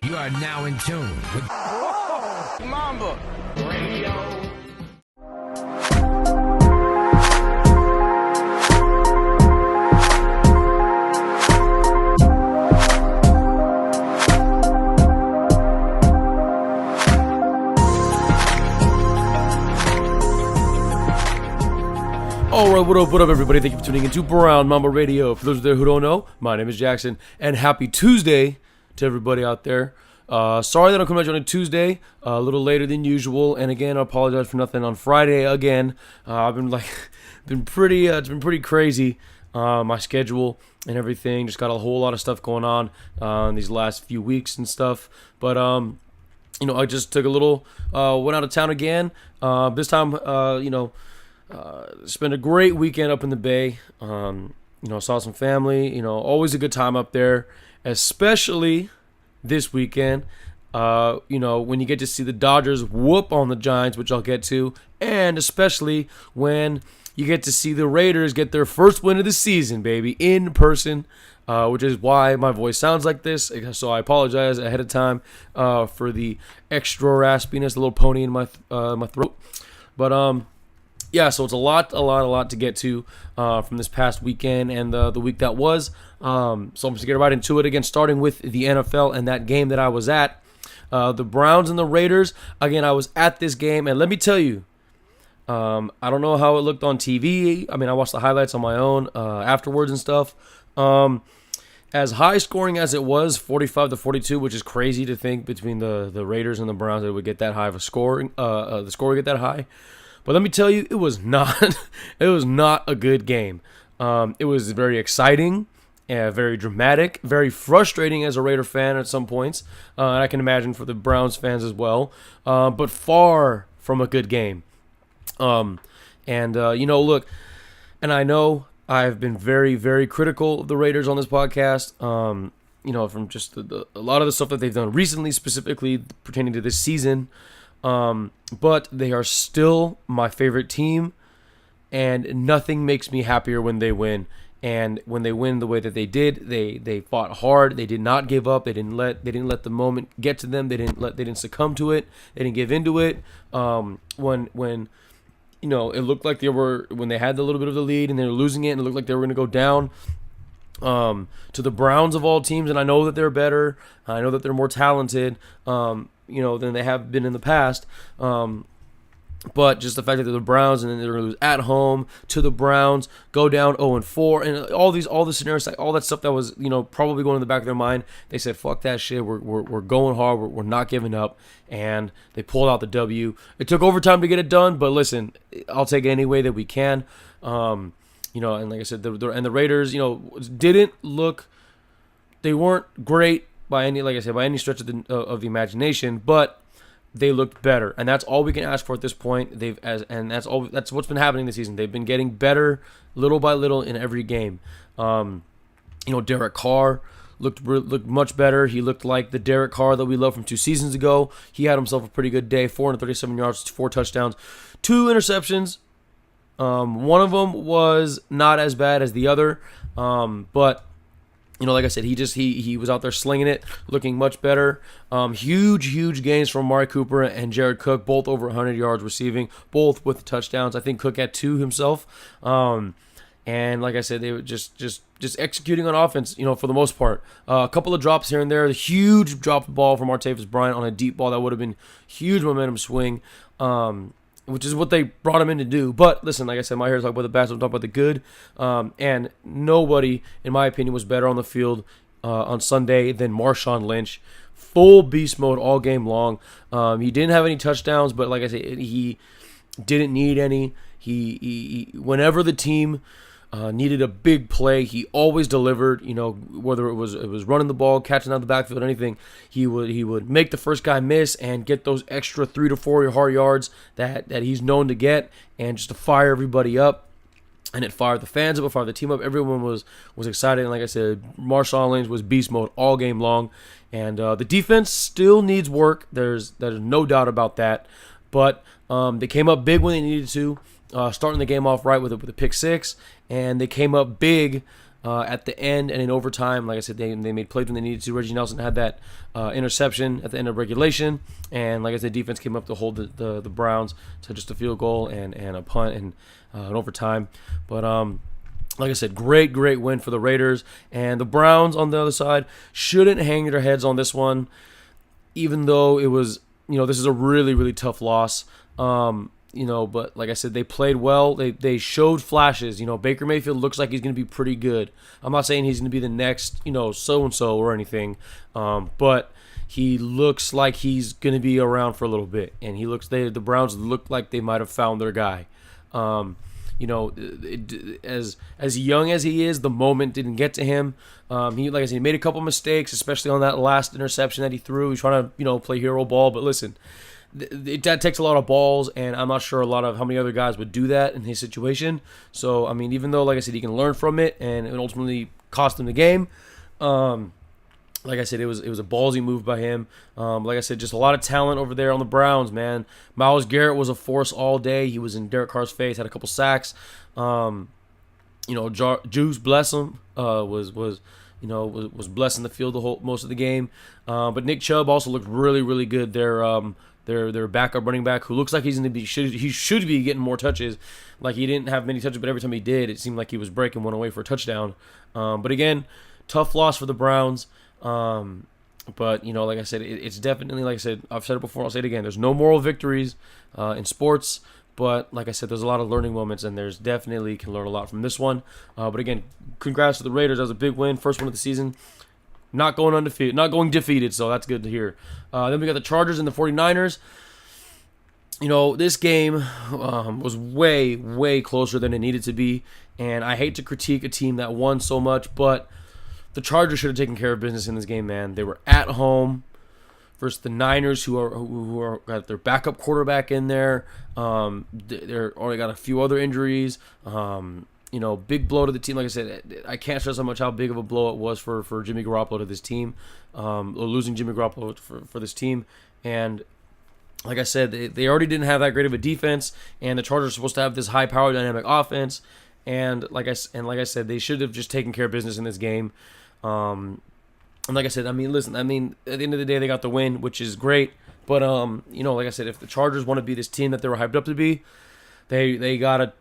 You are now in tune with Mamba Radio. Alright, what up, everybody? Thank you for tuning into Brown Mamba Radio. For those there who don't know, my name is Jackson, and happy Tuesday to everybody out there. Sorry that I'm coming at you on a Tuesday, a little later than usual, and again, I apologize for nothing on Friday again. I've been it's been pretty crazy, my schedule and everything. Just got a whole lot of stuff going on in these last few weeks and stuff, but I just took a little, went out of town again. This time, spent a great weekend up in the Bay. Saw some family. Always a good time up there, especially this weekend. When you get to see the Dodgers whoop on the Giants, which I'll get to, and especially when you get to see the Raiders get their first win of the season, baby, in person, which is why my voice sounds like this. So I apologize ahead of time for the extra raspiness, a little pony in my throat. But yeah, so it's a lot to get to from this past weekend and the week that was. So I'm just going to get right into it again, starting with the NFL and that game that I was at. The Browns and the Raiders. Again, I was at this game, and let me tell you, I don't know how it looked on TV. I mean, I watched the highlights on my own afterwards and stuff. As high scoring as it was, 45-42, which is crazy to think between the Raiders and the Browns that it would get that high of a scoring. The score would get that high. But let me tell you, it was not a good game. It was very exciting, very dramatic, very frustrating as a Raider fan at some points. And I can imagine for the Browns fans as well. But far from a good game. Look, and I know I've been very, very critical of the Raiders on this podcast. From just a lot of the stuff that they've done recently, specifically pertaining to this season. But they are still my favorite team, and nothing makes me happier when they win. And when they win the way that they did, they fought hard. They did not give up. They didn't let the moment get to them. They didn't succumb to it. They didn't give into it. When it looked like when they had the little bit of the lead and they were losing it, and it looked like they were going to go down. To the Browns of all teams, and I know that they're better. I know that they're more talented. Than they have been in the past. But just the fact that they're the Browns and then they're going to lose at home to the Browns, go down 0-4, and all the scenarios, all that stuff that was, probably going in the back of their mind. They said, "Fuck that shit. We're going hard. We're not giving up," and they pulled out the W. It took overtime to get it done, but listen, I'll take it any way that we can. And like I said, the Raiders, didn't look. They weren't great by any stretch of the imagination, but they looked better, and that's all we can ask for at this point. That's what's been happening this season. They've been getting better little by little in every game. Derek Carr looked much better. He looked like the Derek Carr that we loved from 2 seasons ago. He had himself a pretty good day. 437 yards, 4 touchdowns, 2 interceptions. One of them was not as bad as the other, but. Like I said, he was out there slinging it, looking much better. Huge gains from Amari Cooper and Jared Cook, both over 100 yards receiving, both with touchdowns. I think Cook had 2 himself. And like I said, they were just executing on offense, for the most part. A couple of drops here and there. The huge drop ball from Martavis Bryant on a deep ball that would have been huge momentum swing. Which is what they brought him in to do. But listen, like I said, my hair is talking about the bad, so I'm talking about the good. And nobody, in my opinion, was better on the field on Sunday than Marshawn Lynch. Full beast mode all game long. He didn't have any touchdowns, but like I said, he didn't need any. He whenever the team needed a big play, he always delivered. Whether it was running the ball, catching out the backfield, anything, he would make the first guy miss and get those extra 3 to 4 hard yards that he's known to get, and just to fire everybody up. And it fired the fans up, it fired the team up. Everyone was excited. And like I said, Marshawn Lynch was beast mode all game long. And the defense still needs work. There's no doubt about that. But they came up big when they needed to. Starting the game off right with a pick 6, and they came up big at the end and in overtime. Like I said, they made plays when they needed to. Reggie Nelson had that interception at the end of regulation, and like I said, defense came up to hold the Browns to just a field goal and a punt and an overtime. But like I said, great win for the Raiders. And the Browns on the other side shouldn't hang their heads on this one, even though it was, this is a really tough loss. But like I said, they played well. They showed flashes. Baker Mayfield looks like he's going to be pretty good. I'm not saying he's going to be the next, so-and-so or anything, but he looks like he's going to be around for a little bit. And the Browns look like they might have found their guy. As young as he is, the moment didn't get to him. Like I said, he made a couple mistakes, especially on that last interception that he threw. He's trying to, play hero ball. But listen, that takes a lot of balls, and I'm not sure how many other guys would do that in his situation. So, I mean, even though, like I said, he can learn from it, and it ultimately cost him the game. Like I said, it was a ballsy move by him. Like I said, just a lot of talent over there on the Browns, man. Myles Garrett was a force all day. He was in Derek Carr's face, had a couple sacks. Juice, bless him, was blessing the field most of the game. But Nick Chubb also looked really good. Their backup running back, who looks like he should be getting more touches. Like, he didn't have many touches, but every time he did, it seemed like he was breaking one away for a touchdown. But again, tough loss for the Browns. But like I said, it's definitely, like I said, I've said it before, I'll say it again. There's no moral victories in sports, but like I said, there's a lot of learning moments, and there's definitely can learn a lot from this one. But again, congrats to the Raiders. That was a big win, first one of the season. Not going defeated, so that's good to hear. Then we got the Chargers and the 49ers. This game was way closer than it needed to be, and I hate to critique a team that won so much, but the Chargers should have taken care of business in this game, man. They were at home versus the Niners, who are got their backup quarterback in there. They're already got a few other injuries. Big blow to the team. Like I said, I can't stress how much how big of a blow it was for Jimmy Garoppolo to this team, losing Jimmy Garoppolo for this team. And like I said, they already didn't have that great of a defense, and the Chargers are supposed to have this high-powered dynamic offense. And like I said, they should have just taken care of business in this game. And like I said, I mean, listen, at the end of the day, they got the win, which is great. But like I said, if the Chargers want to be this team that they were hyped up to be, they gotta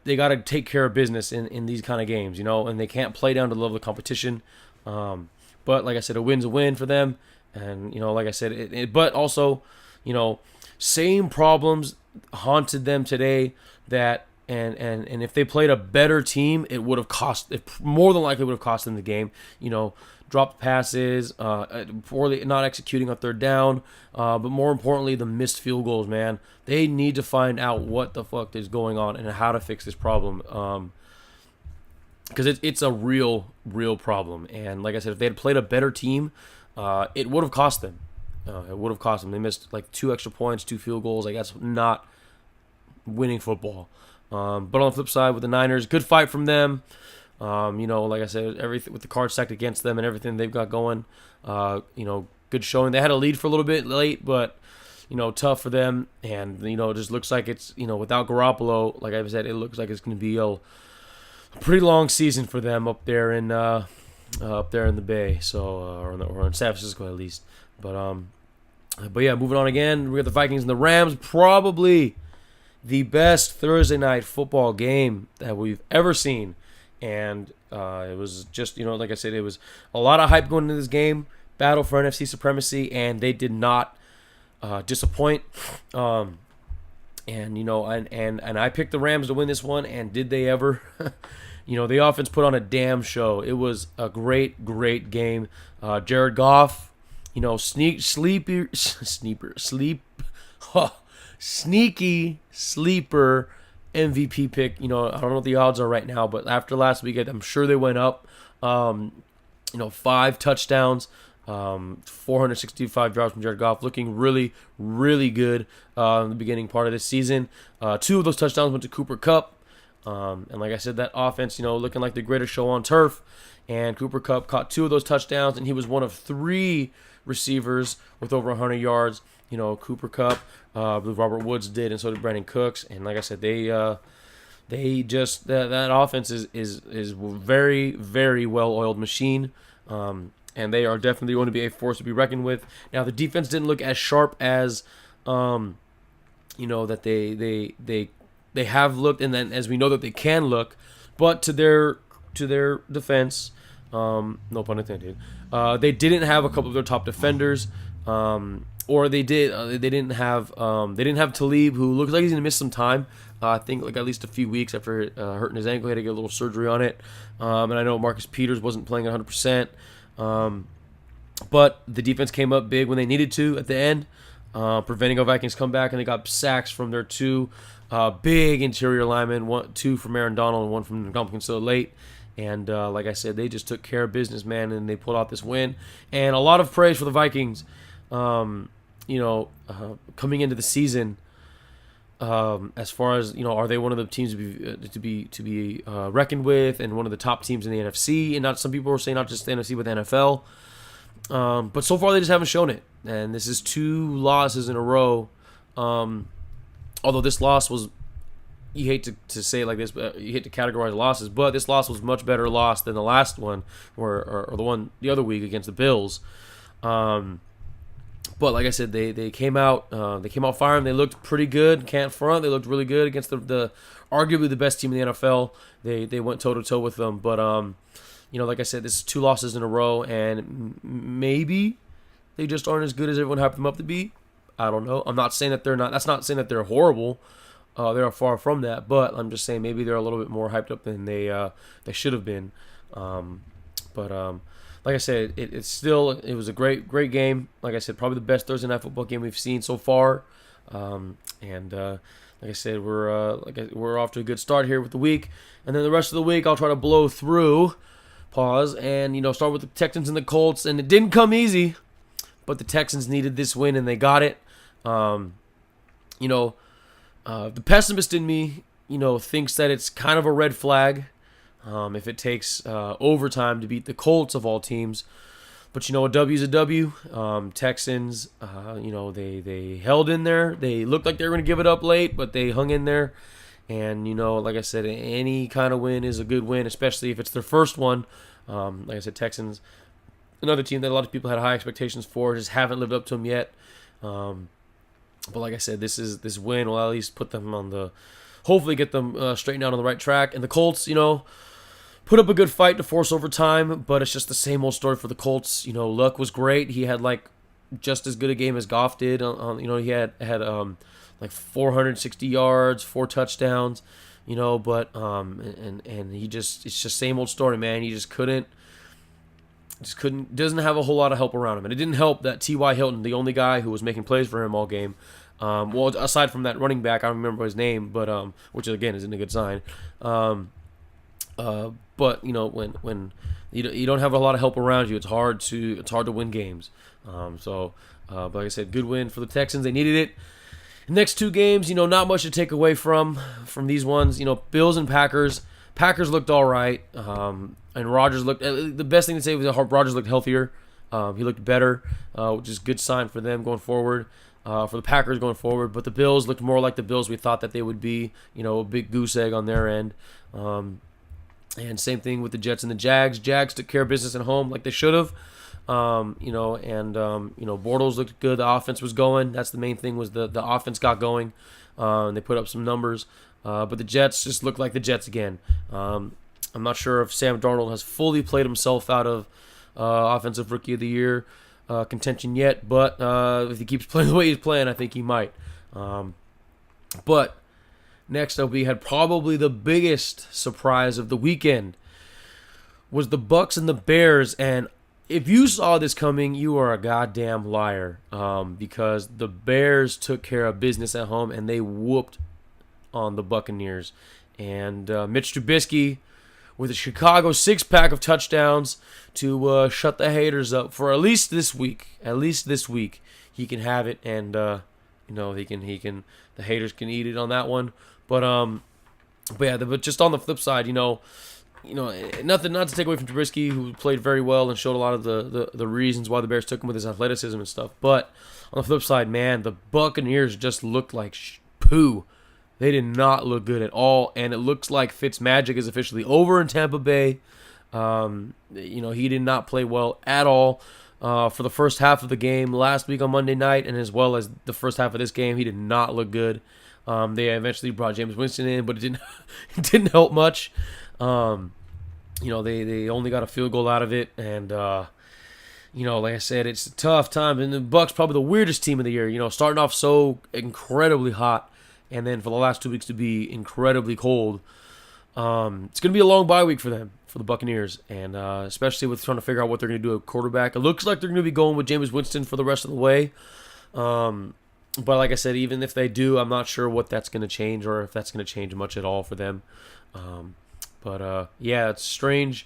take care of business in these kind of games, and they can't play down to the level of competition. But like I said, a win's a win for them, and like I said, but also, same problems haunted them today that. And if they played a better team, it would have more than likely would have cost them the game. Dropped passes, poorly not executing on third down, but more importantly, the missed field goals, man. They need to find out what the fuck is going on and how to fix this problem. Because it's a real problem. And like I said, if they had played a better team, it would have cost them. It would have cost them. They missed like 2 extra points, 2 field goals. Like, that's not winning football. But on the flip side, with the Niners, good fight from them. Like I said, everything with the cards stacked against them and everything they've got going. Good showing. They had a lead for a little bit late, but tough for them. And it just looks like it's without Garoppolo, like I said, it looks like it's going to be a pretty long season for them up there in the Bay. So or in San Francisco at least. But yeah, moving on again, we got the Vikings and the Rams, probably the best Thursday night football game that we've ever seen. And it was just, like I said, it was a lot of hype going into this game, battle for NFC supremacy, and they did not disappoint. And I picked the Rams to win this one, and did they ever? The offense put on a damn show. It was a great game. Jared Goff, sneaky sleeper MVP pick. I don't know what the odds are right now, but after last week, I'm sure they went up. 5 touchdowns, 465 yards from Jared Goff, looking really good in the beginning part of this season. 2 of those touchdowns went to Cooper Kupp. And like I said, that offense, looking like the greatest show on turf. And Cooper Kupp caught 2 of those touchdowns, and he was one of 3 receivers with over 100 yards. Cooper Kupp, I believe Robert Woods did, and so did Brandon Cooks. And like I said, they They just that offense is very, very well oiled machine. And they are definitely going to be a force to be reckoned with. Now the defense didn't look as sharp as that they have looked, and then as we know that they can look, but to their defense, no pun intended, they didn't have a couple of their top defenders, or they didn't have Talib, who looks like he's gonna miss some time. I think like at least a few weeks after hurting his ankle. He had to get a little surgery on it, and I know Marcus Peters wasn't playing 100%. But the defense came up big when they needed to at the end, preventing a Vikings comeback, and they got sacks from their two big interior linemen, two from Aaron Donald and one from Ndamukong late. And like I said, they just took care of business, man, and they pulled out this win. And a lot of praise for the Vikings, coming into the season. As far as are they one of the teams to be reckoned with, and one of the top teams in the NFC? And not some people were saying not just the NFC but the NFL. But so far they just haven't shown it, and this is 2 losses in a row. Although this loss was, you hate to say it like this, but you hate to categorize losses, but this loss was much better loss than the last one, or the one the other week against the Bills. But like I said, they came out firing. They looked pretty good. Can't front. They looked really good against the arguably the best team in the NFL. They went toe to toe with them. But like I said, this is 2 losses in a row, and maybe they just aren't as good as everyone hyped them up to be. I don't know. I'm not saying that they're not. That's not saying that they're horrible. They're far from that. But I'm just saying maybe they're a little bit more hyped up than they should have been. Like I said, it was a great game. Like I said, probably the best Thursday night football game we've seen so far. Like I said, we're off to a good start here with the week, and then the rest of the week I'll try to blow through. Pause and start with the Texans and the Colts, and it didn't come easy, but the Texans needed this win and they got it. The pessimist in me, thinks that it's kind of a red flag. If it takes overtime to beat the Colts of all teams. But a W's a W. Texans, they held in there. They looked like they were going to give it up late, but they hung in there. And, like I said, any kind of win is a good win, especially if it's their first one. Like I said, Texans, another team that a lot of people had high expectations for, just haven't lived up to them yet. But like I said, this win will at least put them hopefully get them straightened out on the right track. And the Colts, put up a good fight to force overtime, but it's just the same old story for the Colts. Luck was great. He had just as good a game as Goff did. He had 460 yards, 4 touchdowns. But and he it's just same old story, man. He doesn't have a whole lot of help around him, and it didn't help that T.Y. Hilton, the only guy who was making plays for him all game. Well, aside from that running back, I don't remember his name, but which again isn't a good sign. But when you don't have a lot of help around you, it's hard to win games. But like I said, good win for the Texans. They needed it. Next 2 games, not much to take away from these ones. Bills and Packers. Packers looked all right, and Rodgers looked. The best thing to say was that Rodgers looked healthier. He looked better, which is a good sign for them going forward. For the Packers going forward, but the Bills looked more like the Bills we thought that they would be. A big goose egg on their end. And same thing with the Jets and the Jags. Jags took care of business at home like they should have. Bortles looked good. The offense was going. That's the main thing, was the offense got going. And they put up some numbers. But the Jets just looked like the Jets again. I'm not sure if Sam Darnold has fully played himself out of Offensive Rookie of the Year contention yet. But if he keeps playing the way he's playing, I think he might. But next up, we had probably the biggest surprise of the weekend was the Bucks and the Bears. And if you saw this coming, you are a goddamn liar, because the Bears took care of business at home and they whooped on the Buccaneers. And Mitch Trubisky with a Chicago 6-pack of touchdowns to shut the haters up for at least this week. At least this week he can have it, and he can the haters can eat it on that one. But just on the flip side, nothing not to take away from Trubisky, who played very well and showed a lot of the reasons why the Bears took him with his athleticism and stuff. But on the flip side, man, the Buccaneers just looked like poo. They did not look good at all, and it looks like Fitzmagic is officially over in Tampa Bay. He did not play well at all for the first half of the game last week on Monday night, and as well as the first half of this game. He did not look good. They eventually brought James Winston in, but it didn't help much. They only got a field goal out of it, and like I said, it's a tough time. And the Bucs probably the weirdest team of the year. Starting off so incredibly hot, and then for the last 2 weeks to be incredibly cold. It's going to be a long bye week for them, for the Buccaneers, and especially with trying to figure out what they're going to do at quarterback. It looks like they're going to be going with James Winston for the rest of the way. But like I said, even if they do, I'm not sure what that's going to change or if that's going to change much at all for them. It's strange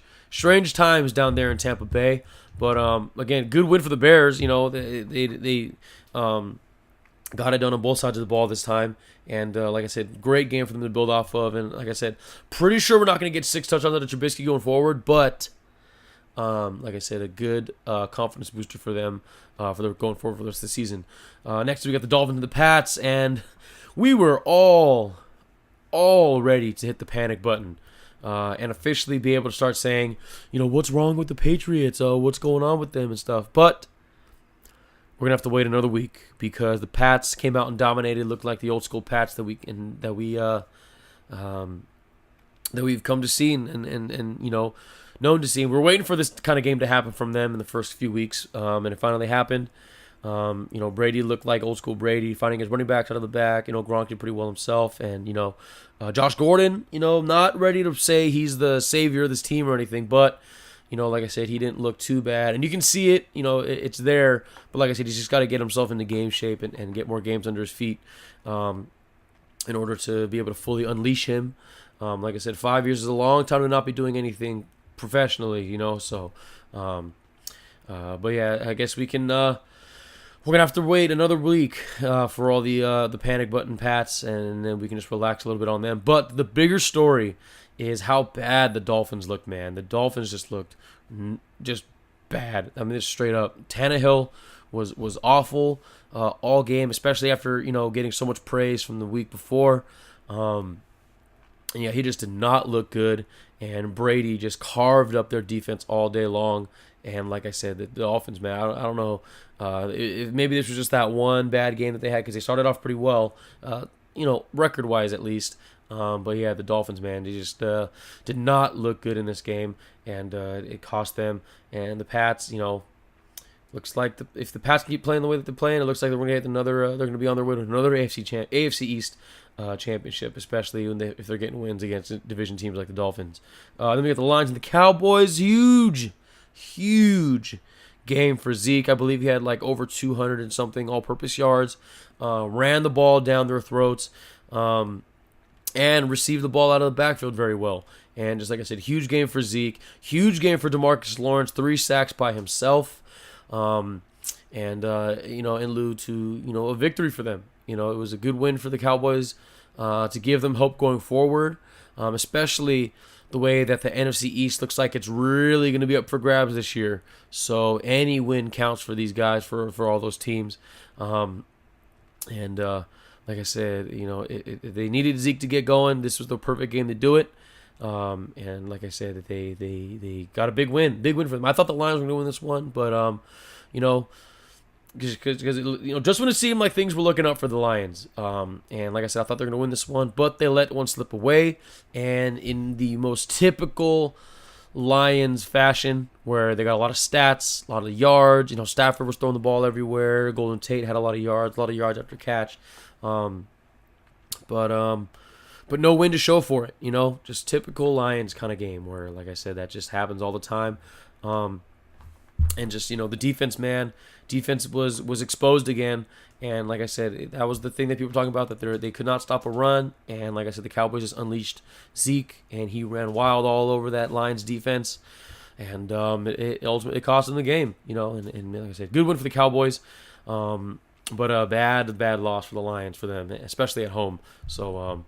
times down there in Tampa Bay. But again, good win for the Bears. They got it done on both sides of the ball this time. And like I said, great game for them to build off of. And like I said, pretty sure we're not going to get 6 touchdowns out of Trubisky going forward. But like I said, a good confidence booster for them for their going forward for the rest of the season. Next, we got the Dolphins and the Pats. And we were all ready to hit the panic button. And officially be able to start saying, what's wrong with the Patriots? What's going on with them and stuff. But we're gonna have to wait another week because the Pats came out and dominated. Looked like the old school Pats that we've come to see and known to see. We're waiting for this kind of game to happen from them in the first few weeks, and it finally happened. Brady looked like old school Brady, finding his running backs out of the back. Gronk did pretty well himself, and Josh Gordon, not ready to say he's the savior of this team or anything, but like I said, he didn't look too bad, and you can see it. It's there, but like I said, he's just got to get himself into game shape and get more games under his feet, in order to be able to fully unleash him. Like I said, 5 years is a long time to not be doing anything professionally, So, but yeah, I guess we can. We're going to have to wait another week for all the panic button Pats, and then we can just relax a little bit on them. But the bigger story is how bad the Dolphins looked, man. The Dolphins just looked just bad. I mean, it's straight up. Tannehill was awful all game, especially after, getting so much praise from the week before. He just did not look good, and Brady just carved up their defense all day long. And like I said, the Dolphins, man, I don't know. Maybe this was just that one bad game that they had because they started off pretty well, record-wise at least. But yeah, the Dolphins, man, they just did not look good in this game, and it cost them. And the Pats, looks like if the Pats keep playing the way that they're playing, it looks like they're going to get another. They're going to be on their way to another AFC East championship, especially if they're getting wins against division teams like the Dolphins. Then we got the Lions and the Cowboys. Huge game for Zeke. I believe he had like over 200 and something all-purpose yards. Ran the ball down their throats. And received the ball out of the backfield very well. And just like I said, huge game for Zeke. Huge game for DeMarcus Lawrence. 3 sacks by himself. In lieu to, a victory for them. It was a good win for the Cowboys to give them hope going forward. Especially the way that the NFC East looks like it's really going to be up for grabs this year. So any win counts for these guys, for all those teams. Like I said, they needed Zeke to get going. This was the perfect game to do it. And like I said, they got a big win for them. I thought the Lions were going to win this one, but because just when it seemed like things were looking up for the Lions, and like I said, I thought they were going to win this one, but they let one slip away, and in the most typical Lions fashion, where they got a lot of stats, a lot of yards. Stafford was throwing the ball everywhere. Golden Tate had a lot of yards after catch. But no win to show for it, just typical Lions kind of game where, like I said, that just happens all the time. And just, the defense was exposed again. And like I said, that was the thing that people were talking about, that they could not stop a run. And like I said, the Cowboys just unleashed Zeke, and he ran wild all over that Lions defense. And it ultimately cost them the game, and like I said, good win for the Cowboys. But a bad loss for the Lions, for them, especially at home. So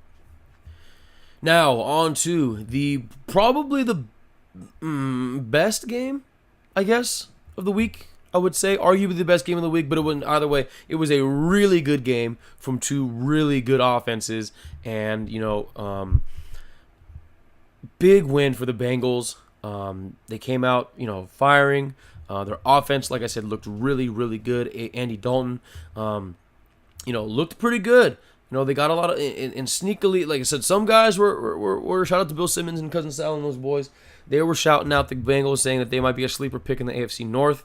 now on to probably the best game, I guess, of the week. I would say, arguably the best game of the week, but it wasn't either way. It was a really good game from two really good offenses, and big win for the Bengals. They came out, firing. Their offense, like I said, looked really, really good. Andy Dalton, looked pretty good. They got a lot of and sneakily, like I said, some guys were shout out to Bill Simmons and Cousin Sal and those boys. They were shouting out the Bengals, saying that they might be a sleeper pick in the AFC North.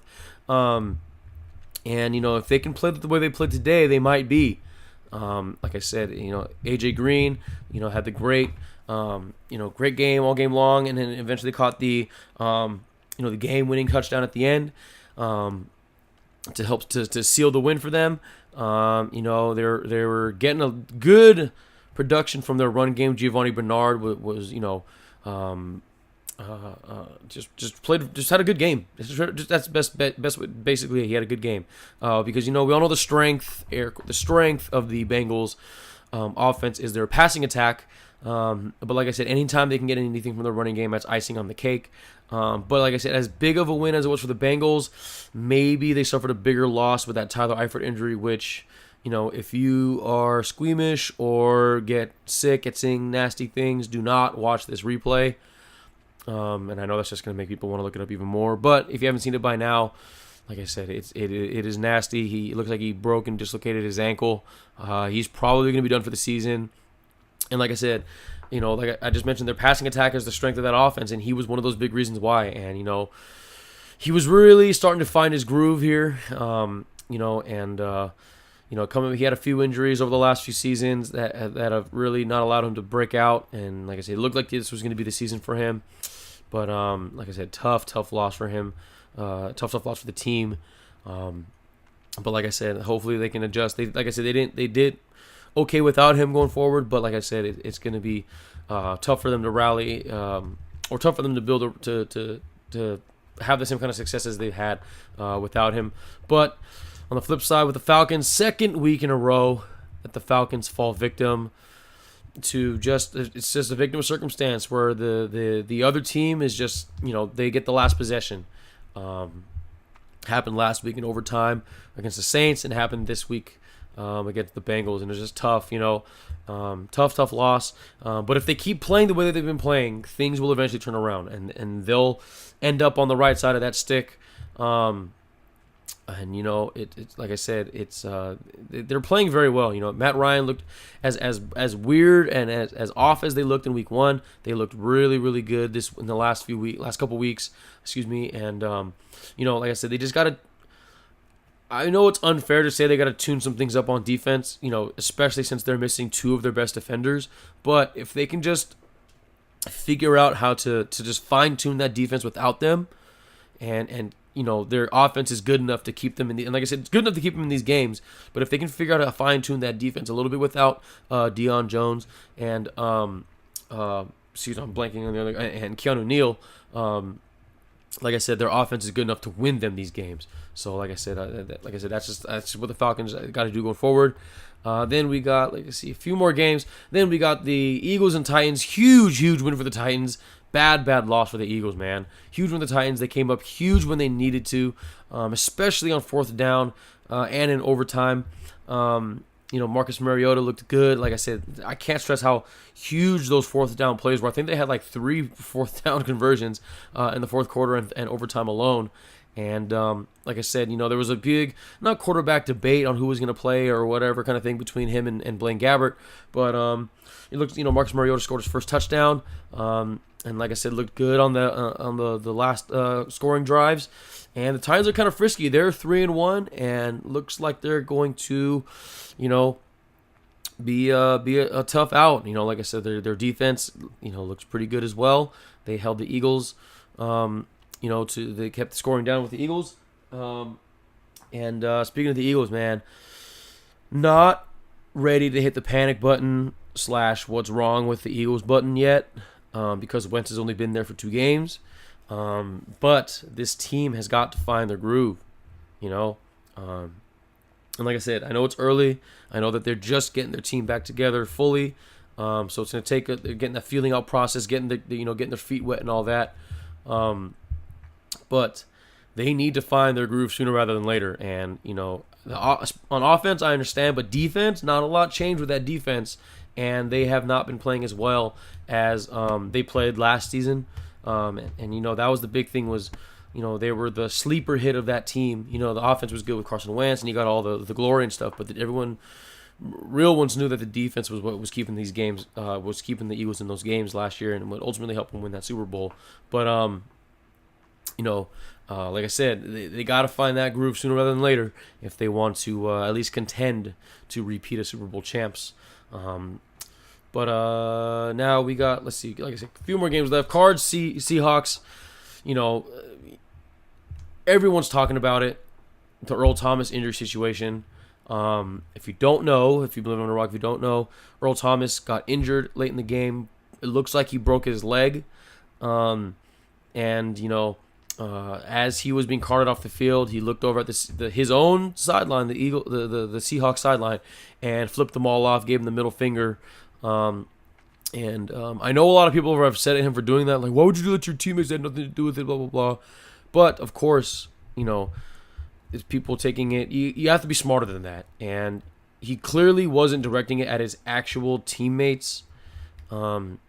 And if they can play the way they played today, they might be. Like I said, AJ Green, had the great, great game all game long, and then eventually caught the, the game-winning touchdown at the end, to help to seal the win for them. They were getting a good production from their run game. Giovanni Bernard was just had a good game. That's best basically he had a good game, because we all know the strength of the Bengals offense is their passing attack. But like I said, anytime they can get anything from the running game, that's icing on the cake. But like I said, as big of a win as it was for the Bengals, maybe they suffered a bigger loss with that Tyler Eifert injury, which, if you are squeamish or get sick at seeing nasty things, do not watch this replay. And I know that's just going to make people want to look it up even more. But if you haven't seen it by now, like I said, it is nasty. It looks like he broke and dislocated his ankle. He's probably going to be done for the season. And like I said, like I just mentioned, their passing attack is the strength of that offense, and he was one of those big reasons why. And, he was really starting to find his groove here, he had a few injuries over the last few seasons that have really not allowed him to break out. And like I said, it looked like this was going to be the season for him. But like I said, tough loss for him, tough loss for the team. But like I said, hopefully they can adjust. They did okay without him going forward, but like I said, it's going to be tough for them to rally, or tough for them to build to have the same kind of success as they've had without him. But on the flip side, with the Falcons, second week in a row that the Falcons fall victim to it's just a victim of circumstance where the other team is just, they get the last possession. Happened last week in overtime against the Saints, and happened this week against the Bengals, and it's just tough, tough loss. But if they keep playing the way that they've been playing, things will eventually turn around, and they'll end up on the right side of that stick. And it's like I said, they're playing very well. Matt Ryan looked as weird and as off as they looked in week one. They looked really, really good in the last couple weeks. Excuse me. And like I said, they just got to. I know it's unfair to say they got to tune some things up on defense. Especially since they're missing two of their best defenders. But if they can just figure out how to just fine tune that defense without them, and their offense is good enough to keep them and like I said, it's good enough to keep them in these games. But if they can figure out how to fine tune that defense a little bit without Deion Jones and I'm blanking on the other, and Keanu Neal, like I said, their offense is good enough to win them these games. So like I said, that's just what the Falcons got to do going forward. Then we got a few more games. Then we got the Eagles and Titans. Huge win for the Titans. Bad loss for the Eagles, man. Huge win for the Titans. They came up huge when they needed to, especially on fourth down and in overtime. Marcus Mariota looked good. Like I said, I can't stress how huge those fourth down plays were. I think they had 3 fourth down conversions in the fourth quarter and overtime alone. And like I said, there was a big, not quarterback debate on who was going to play or whatever kind of thing between him and Blaine Gabbert. But it looked, Marcus Mariota scored his first touchdown. And like I said, looked good on the last scoring drives. And the Titans are kind of frisky. They're 3-1, and looks like they're going to, be a tough out. Like I said, their defense, looks pretty good as well. They held the Eagles, they kept scoring down with the Eagles. And speaking of the Eagles, man, not ready to hit the panic button / what's wrong with the Eagles button yet. Because Wentz has only been there for 2 games. But this team has got to find their groove, And like I said, I know it's early. I know that they're just getting their team back together fully. So it's going to take getting that feeling out process, getting their feet wet and all that. But they need to find their groove sooner rather than later. And, on offense, I understand, but defense, not a lot changed with that defense. And they have not been playing as well as they played last season. That was the big thing was, they were the sleeper hit of that team. The offense was good with Carson Wentz, and you got all the glory and stuff, but real ones knew that the defense was what was keeping these games, was keeping the Eagles in those games last year, and would ultimately help them win that Super Bowl. But like I said, they got to find that groove sooner rather than later if they want to at least contend to repeat as Super Bowl champs. But now we got, let's see, like I said, a few more games left. Cards, Seahawks. Everyone's talking about it. The Earl Thomas injury situation. If you don't know, if you live on a rock, if you don't know, Earl Thomas got injured late in the game. It looks like he broke his leg. As he was being carted off the field, he looked over at his own sideline, the Seahawks sideline, and flipped them all off, gave him the middle finger. I know a lot of people are upset at him for doing that. Like, why would you do that to your teammates? That had nothing to do with it, blah, blah, blah. But, of course, it's people taking it. You have to be smarter than that. And he clearly wasn't directing it at his actual teammates, and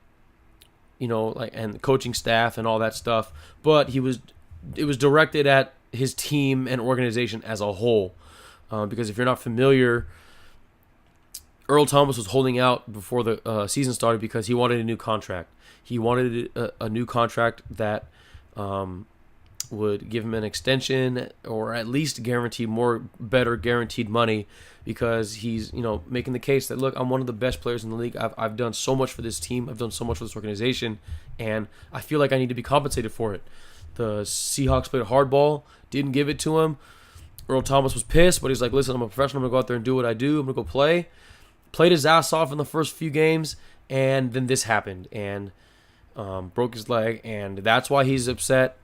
the coaching staff and all that stuff. But it was directed at his team and organization as a whole. Because if you're not familiar, Earl Thomas was holding out before the season started because he wanted a new contract. He wanted a new contract that would give him an extension or at least better guaranteed money, because he's making the case that, look, I'm one of the best players in the league. I've done so much for this team. I've done so much for this organization, and I feel like I need to be compensated for it. The Seahawks played hardball, didn't give it to him. Earl Thomas was pissed, but he's like, listen, I'm a professional. I'm going to go out there and do what I do. I'm going to go play. Played his ass off in the first few games, and then this happened, and broke his leg, and that's why he's upset.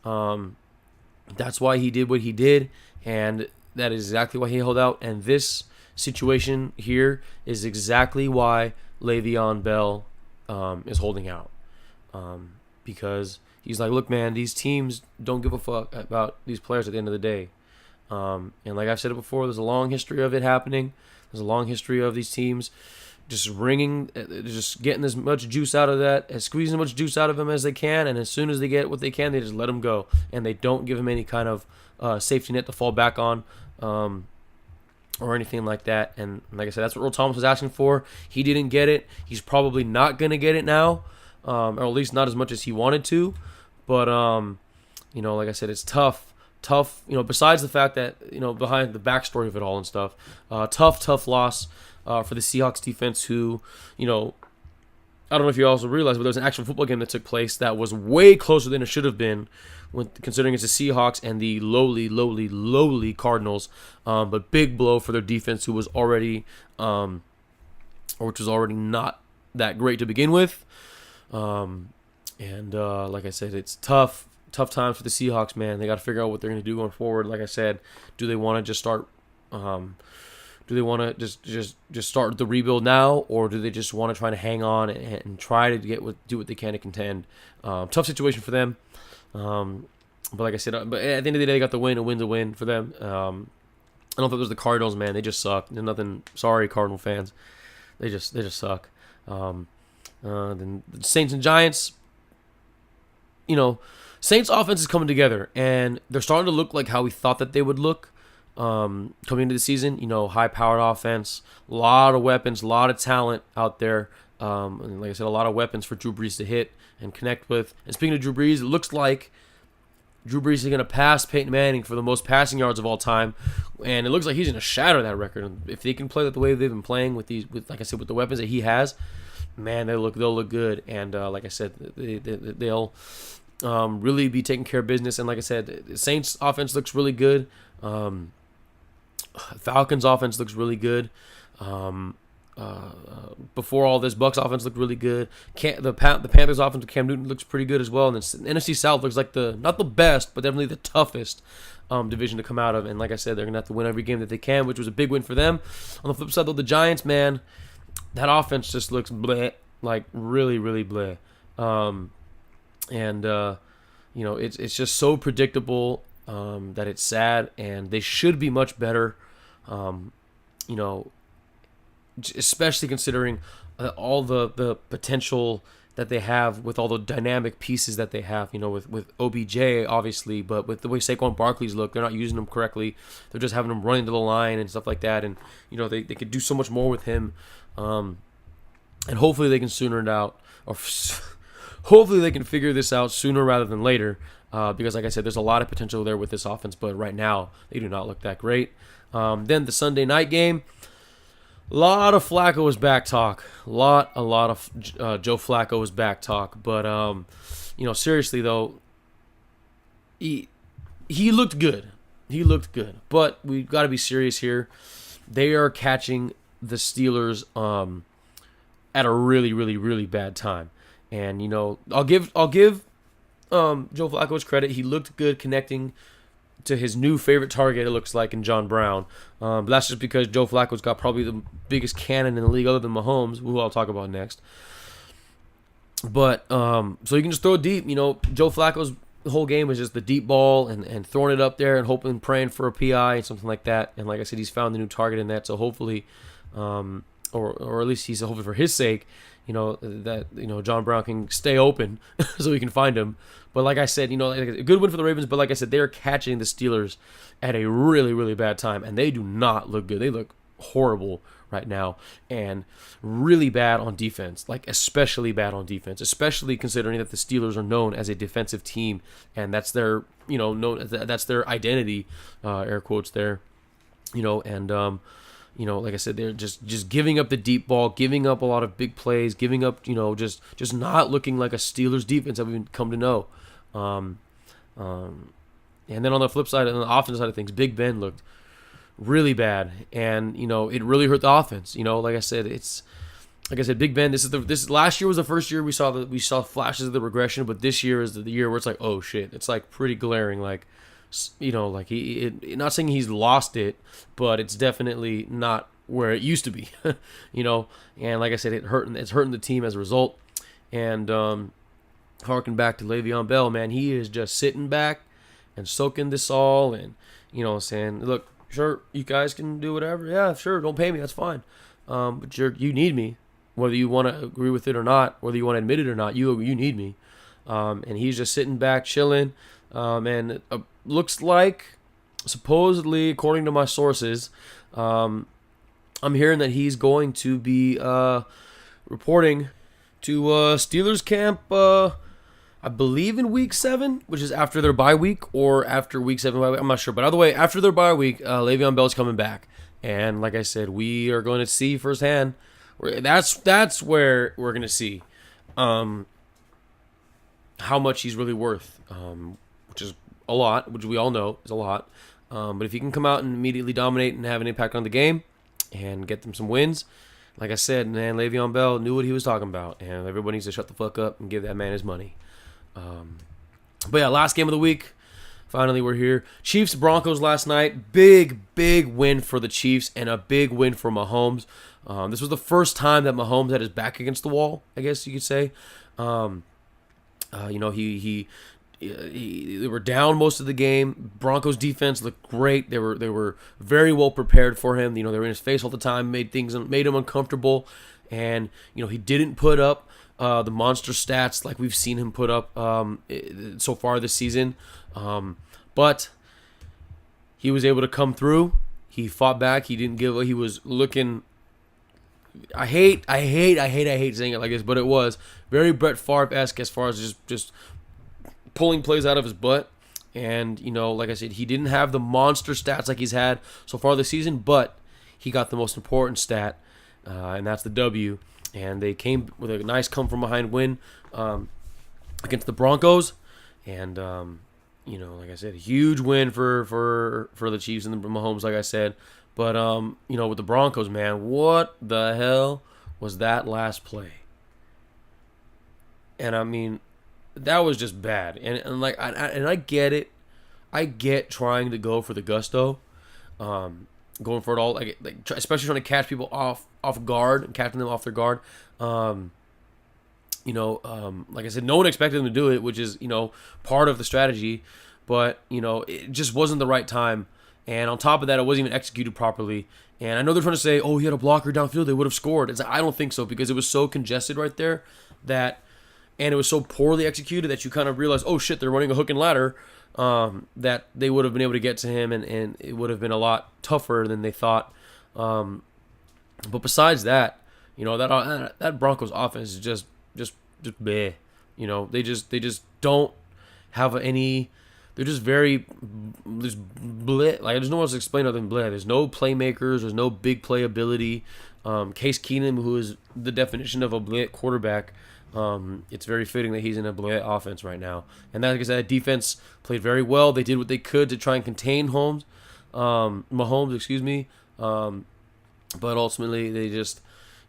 That's why he did what he did, and that is exactly why he held out. And this situation here is exactly why Le'Veon Bell is holding out, because he's like, look, man, these teams don't give a fuck about these players at the end of the day. And like I've said it before, there's a long history of it happening. There's a long history of these teams just getting as much juice out of that, and squeezing as much juice out of him as they can, and as soon as they get what they can, they just let him go, and they don't give him any kind of safety net to fall back on, or anything like that. And like I said, that's what Earl Thomas was asking for. He didn't get it. He's probably not going to get it now, or at least not as much as he wanted to. But like I said, it's tough. Besides the fact that, behind the backstory of it all and stuff, tough loss for the Seahawks defense, who, I don't know if you also realize, but there was an actual football game that took place that was way closer than it should have been, considering it's the Seahawks and the lowly Cardinals. But big blow for their defense, which was already not that great to begin with. Like I said, it's tough times for the Seahawks, man. They got to figure out what they're going to do going forward. Like I said, do they want to just start? Do they want to just start the rebuild now, or do they just want to try to hang on and try to do what they can to contend? Tough situation for them. But like I said, but at the end of the day, they got the win. A win's a win for them. I don't think it was the Cardinals, man. They just suck. There's nothing. Sorry, Cardinal fans. They just suck. Then the Saints and Giants. Saints offense is coming together, and they're starting to look like how we thought that they would look coming into the season. High-powered offense, a lot of weapons, a lot of talent out there. And like I said, a lot of weapons for Drew Brees to hit and connect with. And speaking of Drew Brees, it looks like Drew Brees is going to pass Peyton Manning for the most passing yards of all time, and it looks like he's going to shatter that record. And if they can play that the way they've been playing with like I said, with the weapons that he has, man, they'll look good. And like I said, they'll really be taking care of business. And like I said, the Saints offense looks really good. Falcons offense looks really good. Before all this, Bucks offense looked really good. The Panthers offense with Cam Newton looks pretty good as well. And the NFC South looks like not the best, but definitely the toughest division to come out of. And like I said, they're going to have to win every game that they can, which was a big win for them. On the flip side, though, the Giants, man, that offense just looks bleh, like really, really bleh. It's just so predictable. that it's sad, and they should be much better. You know, especially considering all the potential that they have with all the dynamic pieces that they have, you know, with OBJ, obviously, but with the way Saquon Barkley's look, they're not using him correctly. They're just having him running to the line and stuff like that. And, you know, they could do so much more with him. And hopefully they can sooner it out, or hopefully they can figure this out sooner rather than later. Because, like I said, there's a lot of potential there with this offense, but right now they do not look that great. Then the Sunday night game. A lot of Flacco's back talk. A lot of Joe Flacco's back talk. But, you know, seriously, though, he looked good. He looked good. But we've got to be serious here. They are catching the Steelers at a really, really, really bad time. And, you know, I'll give Joe Flacco's credit. He looked good connecting to his new favorite target, it looks like, in John Brown. But that's just because Joe Flacco's got probably the biggest cannon in the league other than Mahomes, who I'll talk about next. But, so you can just throw it deep. You know, Joe Flacco's whole game was just the deep ball and throwing it up there and hoping, praying for a PI and something like that. And like I said, he's found the new target in that. So hopefully, or at least he's hoping for his sake, you know, that, you know, John Brown can stay open so we can find him. But like I said, you know, a good win for the Ravens. But like I said, they're catching the Steelers at a really, really bad time. And they do not look good. They look horrible right now. And really bad on defense. Like, especially bad on defense. Especially considering that the Steelers are known as a defensive team. And that's their, you know, that's their identity, air quotes there. You know, and, you know, like I said, they're just giving up the deep ball, giving up a lot of big plays, giving up, you know, just not looking like a Steelers defense that we've come to know. And then on the flip side, on the offensive side of things, Big Ben looked really bad, and you know, it really hurt the offense. You know, like I said, Big Ben. This last year was the first year we saw flashes of the regression, but this year is the year where it's like, oh shit, it's like pretty glaring. Like, you know, like not saying he's lost it, but it's definitely not where it used to be. You know, and like I said, it's hurting the team as a result. And harking back to Le'Veon Bell, man, he is just sitting back and soaking this all, and you know, saying, look, sure, you guys can do whatever. Yeah, sure, don't pay me, that's fine. But you need me, whether you want to agree with it or not, whether you want to admit it or not. You need me. And he's just sitting back, chilling. And looks like, supposedly, according to my sources, I'm hearing that he's going to be reporting to Steelers camp, I believe in week 7, which is after their bye week, or after week 7 bye week. I'm not sure. But either way, after their bye week, Le'Veon Bell's coming back. And like I said, we are going to see firsthand. That's where we're going to see how much he's really worth, which is a lot, which we all know is a lot. But if he can come out and immediately dominate and have an impact on the game and get them some wins, like I said, man, Le'Veon Bell knew what he was talking about, and everybody needs to shut the fuck up and give that man his money. But yeah, last game of the week. Finally, we're here. Chiefs-Broncos last night. Big win for the Chiefs and a big win for Mahomes. This was the first time that Mahomes had his back against the wall, I guess you could say. You know, they were down most of the game. Broncos defense looked great. They were very well prepared for him. You know, they were in his face all the time, made him uncomfortable, and you know, he didn't put up the monster stats like we've seen him put up so far this season. But he was able to come through. He fought back. He didn't give up. He was looking. I hate saying it like this, but it was very Brett Favre-esque as far as just pulling plays out of his butt. And, you know, like I said, he didn't have the monster stats like he's had so far this season, but he got the most important stat, and that's the W. And they came with a nice come-from-behind win against the Broncos. And, you know, like I said, a huge win for the Chiefs and the Mahomes, like I said. But, you know, with the Broncos, man, what the hell was that last play? And, I mean, that was just bad. And like, I get it. I get trying to go for the gusto, going for it all, like especially trying to catch people off guard and catching them off their guard. You know, like I said, no one expected them to do it, which is, you know, part of the strategy. but it just wasn't the right time. And on top of that, it wasn't even executed properly. And I know they're trying to say, oh, he had a blocker downfield, they would have scored. It's like, I don't think so, because it was so congested right there and it was so poorly executed that you kind of realize, oh shit, they're running a hook and ladder, that they would have been able to get to him, and it would have been a lot tougher than they thought. But besides that, that Broncos offense is just bleh. They just don't have any. They're just very just bleh. Like, there's no one else to explain other than bleh. There's no playmakers. There's no big play ability. Case Keenum, who is the definition of a bleh quarterback, it's very fitting that he's in a bleh offense right now. And like I said, that defense played very well. They did what they could to try and contain Mahomes, excuse me. But ultimately, they just,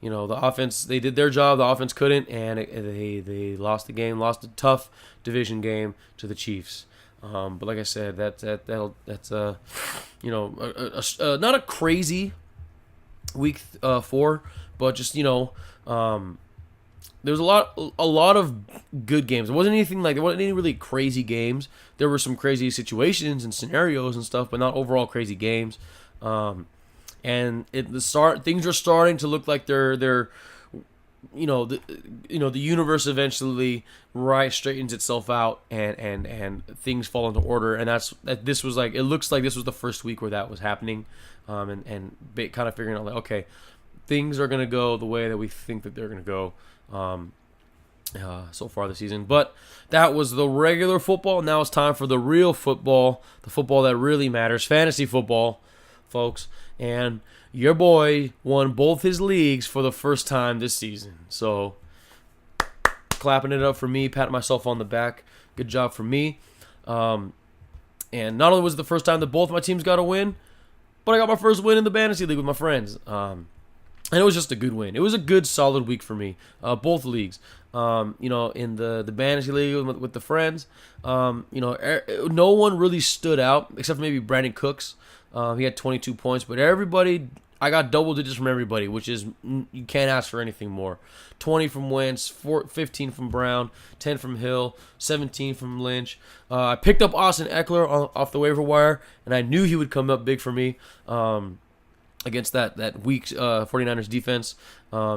the offense, they did their job. The offense couldn't, and they lost the game, lost a tough division game to the Chiefs. But like I said, that's not a crazy week 4, but just there was a lot of good games. It wasn't anything like, there wasn't any really crazy games. There were some crazy situations and scenarios and stuff, but not overall crazy games. And things are starting to look like they're the universe eventually straightens itself out, and things fall into order. And this was like, it looks like this was the first week where that was happening, and kind of figuring out, like, okay, things are gonna go the way that we think that they're gonna go so far this season. But that was the regular football. Now it's time for the real football, the football that really matters, fantasy football, folks. And your boy won both his leagues for the first time this season. So, clapping it up for me, patting myself on the back. Good job for me. And not only was it the first time that both my teams got a win, but I got my first win in the fantasy league with my friends. And it was just a good win. It was a good, solid week for me. Both leagues. In the fantasy league with the friends, no one really stood out except for maybe Brandon Cooks. He had 22 points, but I got double digits from everybody, which is, you can't ask for anything more. 20 from Wentz, 15 from Brown, 10 from Hill, 17 from Lynch. I picked up Austin Eckler off the waiver wire, and I knew he would come up big for me against that weak 49ers defense.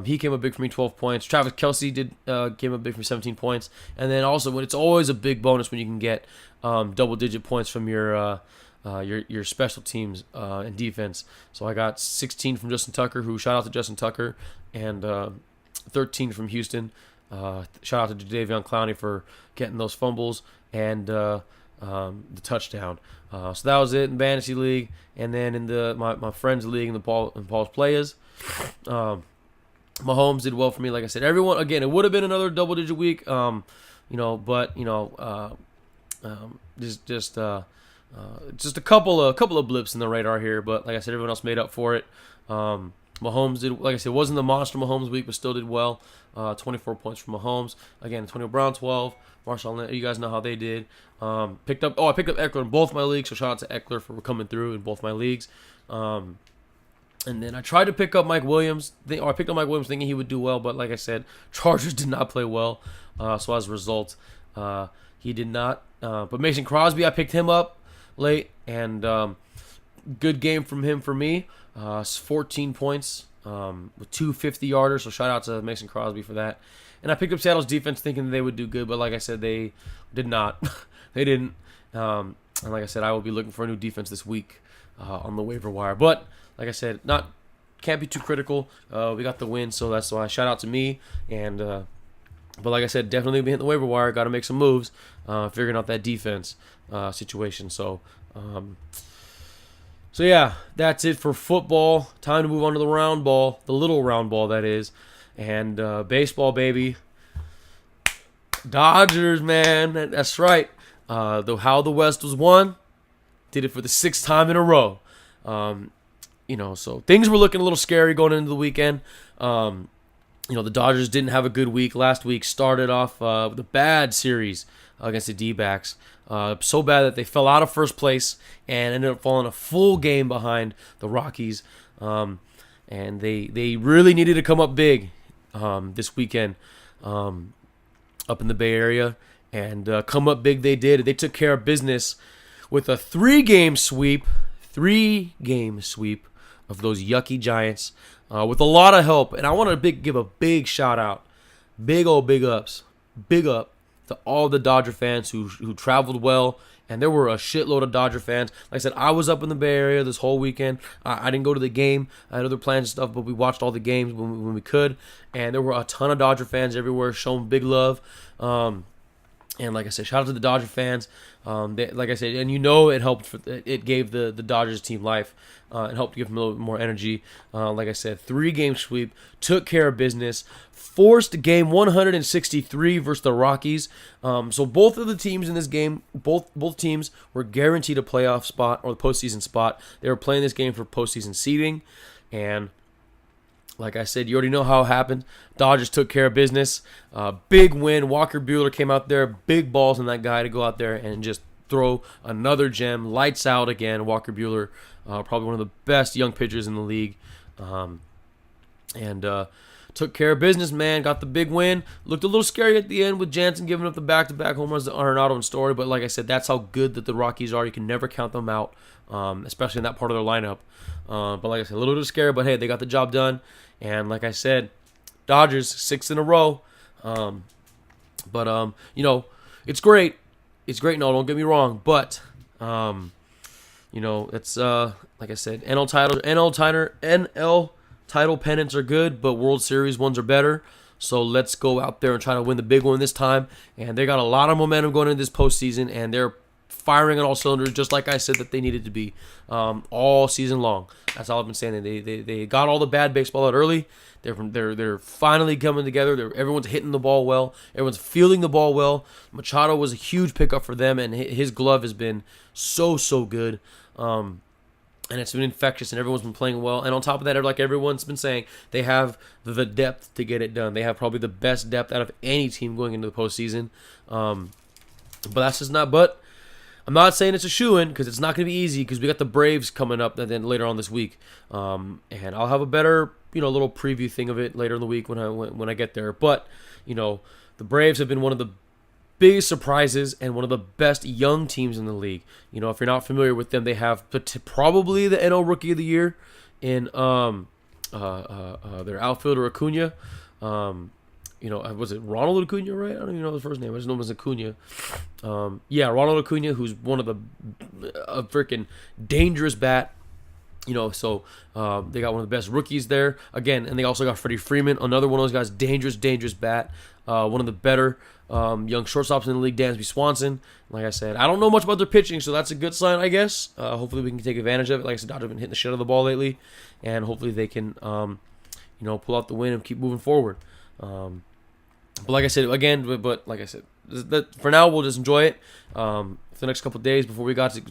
He came up big for me, 12 points. Travis Kelce came up big for 17 points. And then also, it's always a big bonus when you can get double-digit points from your special teams and defense. So I got 16 from Justin Tucker, who, shout out to Justin Tucker, and 13 from Houston. Shout out to Jadeveon Clowney for getting those fumbles and the touchdown. So that was it in fantasy league. And then in my friends league in Paul's Players, Mahomes did well for me. Like I said, everyone, again, it would have been another double-digit week, but just a couple of blips in the radar here, but like I said, everyone else made up for it. Mahomes did, like I said, wasn't the monster Mahomes week, but still did well. 24 points from Mahomes. Again, Antonio Brown 12. Marshawn Lynch, you guys know how they did. I picked up Eckler in both my leagues, so shout out to Eckler for coming through in both my leagues. And then I tried to pick up Mike Williams. I picked up Mike Williams thinking he would do well, but like I said, Chargers did not play well. So as a result, he did not. But Mason Crosby, I picked him up late, and good game from him for me. 14 points with 2 50-yarders, so shout out to Mason Crosby for that. And I picked up Seattle's defense thinking they would do good, but like I said, they did not. They didn't. And like I said, I will be looking for a new defense this week on the waiver wire. But like I said, can't be too critical. We got the win, so that's why shout out to me. And but like I said, definitely be hitting the waiver wire. Got to make some moves, figuring out that defense situation. So yeah, that's it for football. Time to move on to the round ball, the little round ball that is, and baseball, baby. Dodgers, man, that's right. How the West was won, did it for the 6th time in a row. So things were looking a little scary going into the weekend. The Dodgers didn't have a good week. Last week started off with a bad series against the D-backs. So bad that they fell out of first place and ended up falling a full game behind the Rockies. And they really needed to come up big this weekend up in the Bay Area. And come up big they did. They took care of business with a three-game sweep of those yucky Giants with a lot of help. And I want to give a big shout out, big up to all the Dodger fans who traveled well. And there were a shitload of Dodger fans. Like I said, I was up in the Bay Area this whole weekend. I didn't go to the game. I had other plans and stuff, but we watched all the games when we could. And there were a ton of Dodger fans everywhere showing big love. And like I said, shout out to the Dodger fans. Like I said, and it helped. It gave the Dodgers team life. It helped give them a little bit more energy. Like I said, 3-game sweep, took care of business, forced game 163 versus the Rockies. So both of the teams in this game, both teams were guaranteed a playoff spot or the postseason spot. They were playing this game for postseason seeding, and like I said, you already know how it happened. Dodgers took care of business. Big win. Walker Buehler came out there. Big balls on that guy to go out there and just throw another gem. Lights out again. Walker Buehler, probably one of the best young pitchers in the league. And took care of business, man. Got the big win. Looked a little scary at the end with Jansen giving up the back-to-back home runs to Arenado and Story. But like I said, that's how good that the Rockies are. You can never count them out, especially in that part of their lineup. But like I said, a little bit scary. But hey, they got the job done. And like I said, Dodgers 6 in a row. It's great. It's great. No, don't get me wrong. But it's like I said, NL title pennants are good, but World Series ones are better. So let's go out there and try to win the big one this time. And they got a lot of momentum going into this postseason, and they're firing on all cylinders, just like I said that they needed to be all season long. That's all I've been saying. They got all the bad baseball out early. They're finally coming together. Everyone's hitting the ball well. Everyone's fielding the ball well. Machado was a huge pickup for them, and his glove has been so good. And it's been infectious, and everyone's been playing well. And on top of that, like everyone's been saying, they have the depth to get it done. They have probably the best depth out of any team going into the postseason. But that's just not. But I'm not saying it's a shoo-in because it's not going to be easy because we got the Braves coming up then later on this week. And I'll have a better little preview thing of it later in the week when I get there. But the Braves have been one of the biggest surprises and one of the best young teams in the league. If you're not familiar with them, they have probably the NL Rookie of the Year in their outfielder Acuna. Was it Ronald Acuna, right? I don't even know his first name. I just know him as Acuna. Ronald Acuna, who's one of a freaking dangerous bat. They got one of the best rookies there. Again, and they also got Freddie Freeman, another one of those guys, dangerous bat. One of the better young shortstops in the league, Dansby Swanson. Like I said, I don't know much about their pitching, so that's a good sign, I guess. Hopefully we can take advantage of it. Like I said, Dodgers have been hitting the shit out of the ball lately, and hopefully they can, pull out the win and keep moving forward. But like I said, again, for now we'll just enjoy it for the next couple of days before we got to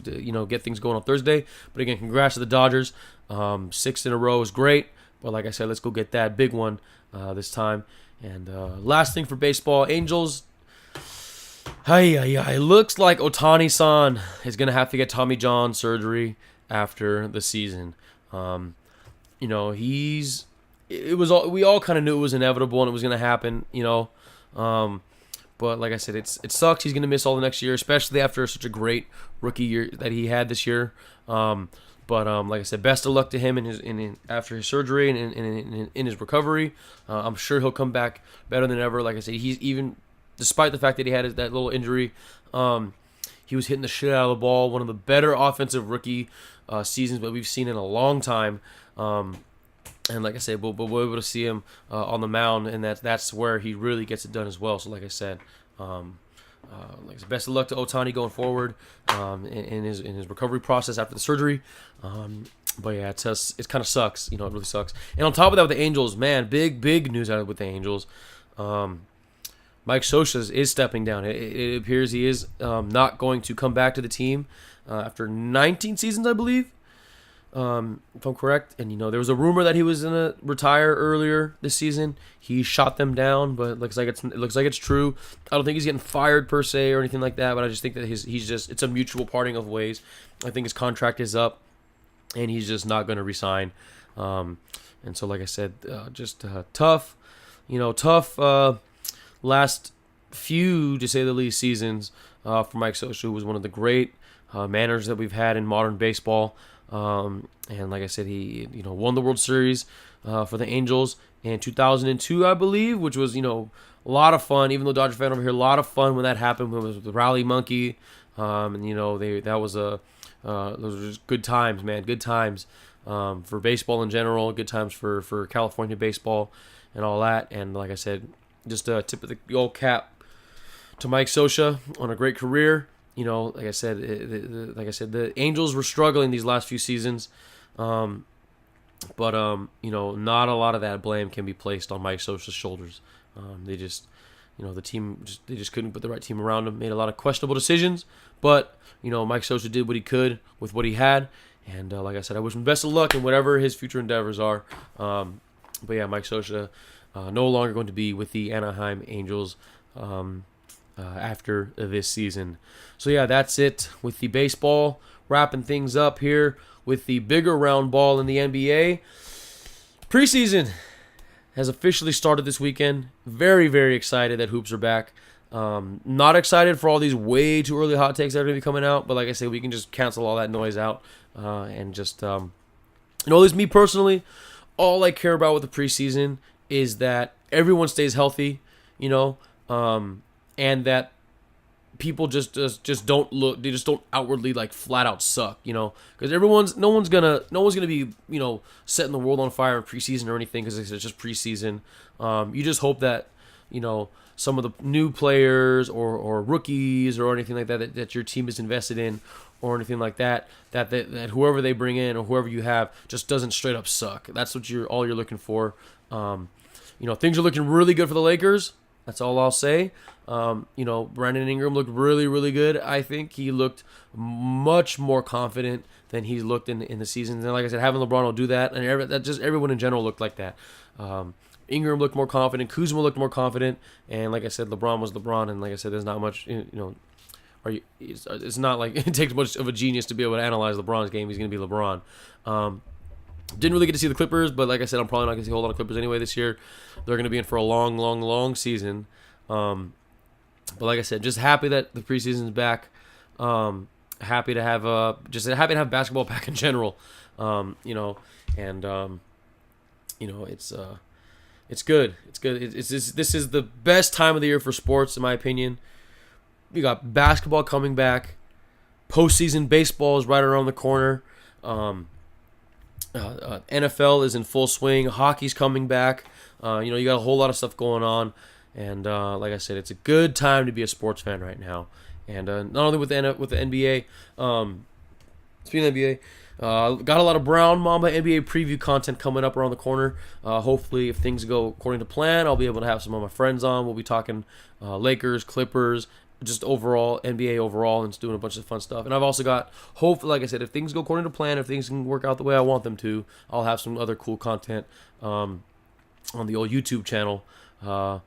get things going on Thursday. But again, congrats to the Dodgers. 6 in a row is great. But like I said, let's go get that big one this time. And last thing for baseball, Angels. It looks like Ohtani-san is going to have to get Tommy John surgery after the season. We all kind of knew it was inevitable and it was going to happen, But like I said, it sucks. He's going to miss all the next year, especially after such a great rookie year that he had this year. But like I said, best of luck to him after his surgery and in his recovery. I'm sure he'll come back better than ever. Like I said, he's even despite the fact that he had that little injury, he was hitting the shit out of the ball. One of the better offensive rookie seasons that we've seen in a long time. And like I said, we'll be able to see him on the mound, and that's where he really gets it done as well. So like I said, best of luck to Ohtani going forward in his recovery process after the surgery. But yeah, it kind of sucks. It really sucks. And on top of that, with the Angels, man, big news out of with the Angels. Mike Scioscia is stepping down. It appears he is not going to come back to the team after 19 seasons, I believe. If I'm correct, and there was a rumor that he was gonna retire earlier this season. He shot them down, but it looks like it's true. I don't think he's getting fired per se or anything like that, but I just think that it's a mutual parting of ways. I think his contract is up, and he's just not going to resign. And so, like I said, just tough. Last few, to say the least, seasons for Mike Scioscia, who was one of the great managers that we've had in modern baseball. And like I said, he won the World Series for the Angels in 2002, I believe, which was a lot of fun. Even though Dodger fan over here, a lot of fun when that happened. When it was the Rally Monkey, and those were just good times, man. Good times for baseball in general. Good times for California baseball and all that. And like I said, just a tip of the old cap to Mike Scioscia on a great career. Like I said, the Angels were struggling these last few seasons, but not a lot of that blame can be placed on Mike Scioscia's shoulders. They just, the team they just couldn't put the right team around him. Made a lot of questionable decisions, but Mike Scioscia did what he could with what he had, and like I said, I wish him best of luck in whatever his future endeavors are. But yeah, Mike Scioscia no longer going to be with the Anaheim Angels after this season. So yeah, that's it with the baseball. Wrapping things up here with the bigger round ball in the NBA. Preseason has officially started this weekend. Very, very excited that hoops are back. Not excited for all these way too early hot takes that are going to be coming out, but like I said, we can just cancel all that noise out and just, at least me personally, all I care about with the preseason is that everyone stays healthy, and that people just don't look. They just don't outwardly flat out suck, because no one's gonna be setting the world on fire in preseason or anything because it's just preseason. You just hope that some of the new players or rookies or anything like that your team is invested in or anything like that whoever they bring in or whoever you have just doesn't straight up suck. That's what you're looking for. Things are looking really good for the Lakers. That's all I'll say. Brandon Ingram looked really, really good. I think he looked much more confident than he's looked in the season. And like I said, having LeBron will do that, and everyone in general looked like that. Ingram looked more confident. Kuzma looked more confident, and like I said, LeBron was LeBron. And like I said, there's not much, it's not like it takes much of a genius to be able to analyze LeBron's game. He's going to be LeBron. Didn't really get to see the Clippers, but like I said, I'm probably not going to see a whole lot of Clippers anyway this year. They're going to be in for a long, long, long season. But like I said, just happy that the preseason's back. Happy to have basketball back in general. It's good. It's good. This is the best time of the year for sports, in my opinion. We got basketball coming back. Postseason baseball is right around the corner. NFL is in full swing. Hockey's coming back. You got a whole lot of stuff going on. And like I said, it's a good time to be a sports fan right now. And not only with the NBA, speaking of NBA, got a lot of Brown Mamba NBA preview content coming up around the corner. Hopefully, if things go according to plan, I'll be able to have some of my friends on. We'll be talking Lakers, Clippers, just overall, NBA overall, and just doing a bunch of fun stuff. And I've also got, hopefully, like I said, if things go according to plan, if things can work out the way I want them to, I'll have some other cool content on the old YouTube channel right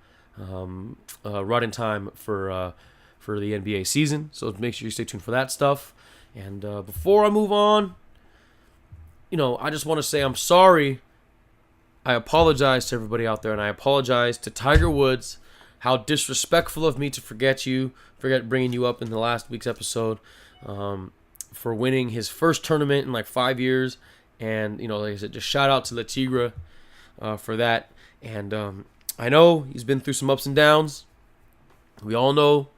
in time for the NBA season. So make sure you stay tuned for that stuff. And before I move on, I just want to say I'm sorry. I apologize to everybody out there, and I apologize to Tiger Woods. How disrespectful of me to forget bringing you up in the last week's episode for winning his first tournament in 5 years. And, like I said, just shout out to Le Tigre for that. And I know he's been through some ups and downs. We all know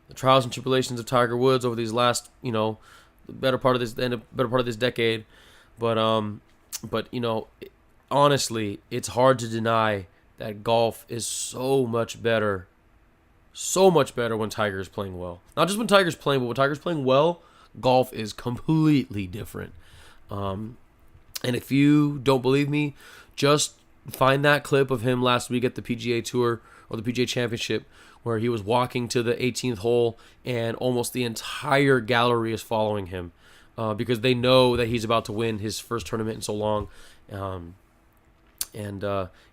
the trials and tribulations of Tiger Woods over these last, the better part of this decade. But honestly, it's hard to deny that golf is so much better when Tiger is playing well. Not just when Tiger's playing, but when Tiger's playing well, golf is completely different. And if you don't believe me, just find that clip of him last week at the PGA Tour or the PGA Championship where he was walking to the 18th hole and almost the entire gallery is following him because they know that he's about to win his first tournament in so long. And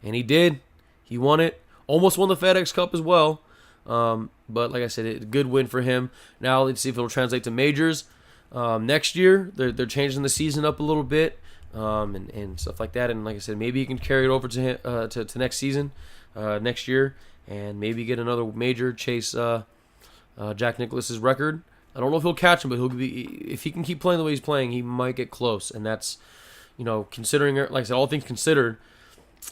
he did. He won it. Almost won the FedEx Cup as well. But like I said, a good win for him. Now let's see if it'll translate to majors. Next year, they're changing the season up a little bit. and stuff like that. And like I said, maybe he can carry it over to him, to next season, next year, and maybe get another major, chase Jack Nicklaus's record. I don't know if he'll catch him, but if he can keep playing the way he's playing, he might get close. And that's, considering, like I said, all things considered,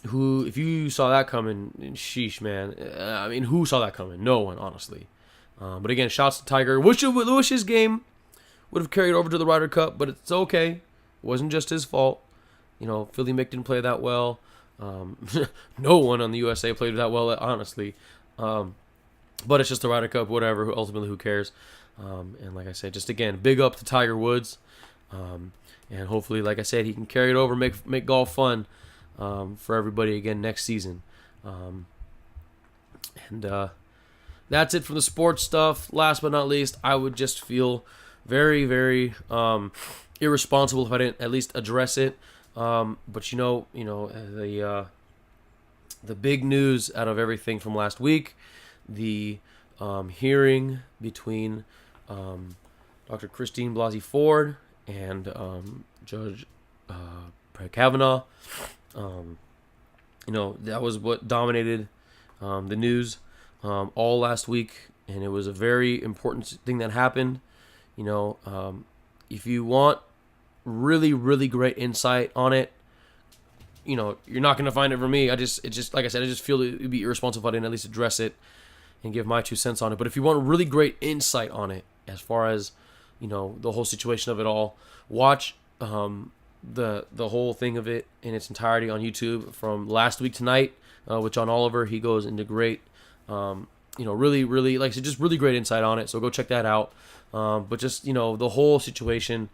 if you saw that coming, sheesh, man. I mean, who saw that coming? No one, honestly. But again, shouts to Tiger. Wish his game would have carried over to the Ryder Cup, but it's okay. It wasn't just his fault. Philly Mick didn't play that well. No one on the USA played that well, honestly. But it's just the Ryder Cup, whatever. Ultimately, who cares? And like I said, just again, big up to Tiger Woods. And hopefully, like I said, he can carry it over, make golf fun for everybody again next season. And that's it from the sports stuff. Last but not least, I would just feel very, very irresponsible if I didn't at least address it. But the big news out of everything from last week, the hearing between Dr. Christine Blasey Ford and Judge Brett Kavanaugh. That was what dominated the news all last week, and it was a very important thing that happened. If you want really, really great insight on it, you're not going to find it from me. Like I said, I just feel it would be irresponsible if I didn't at least address it and give my 2 cents on it. But if you want really great insight on it, as far as, the whole situation of it all, watch the whole thing of it in its entirety on YouTube from last week tonight with John Oliver. He goes into great, really, really, like I said, just really great insight on it. So go check that out. But just, the whole situation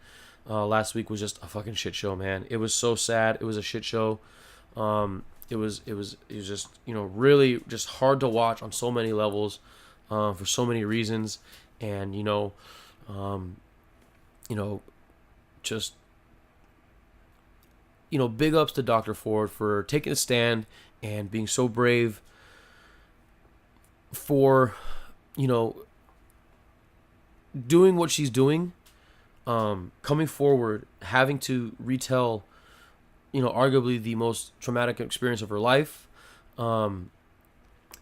last week was just a fucking shit show, man. It was so sad. It was a shit show. It was just, really just hard to watch on so many levels, for so many reasons. And, just, big ups to Dr. Ford for taking a stand and being so brave for, doing what she's doing, coming forward, having to retell, arguably the most traumatic experience of her life. And,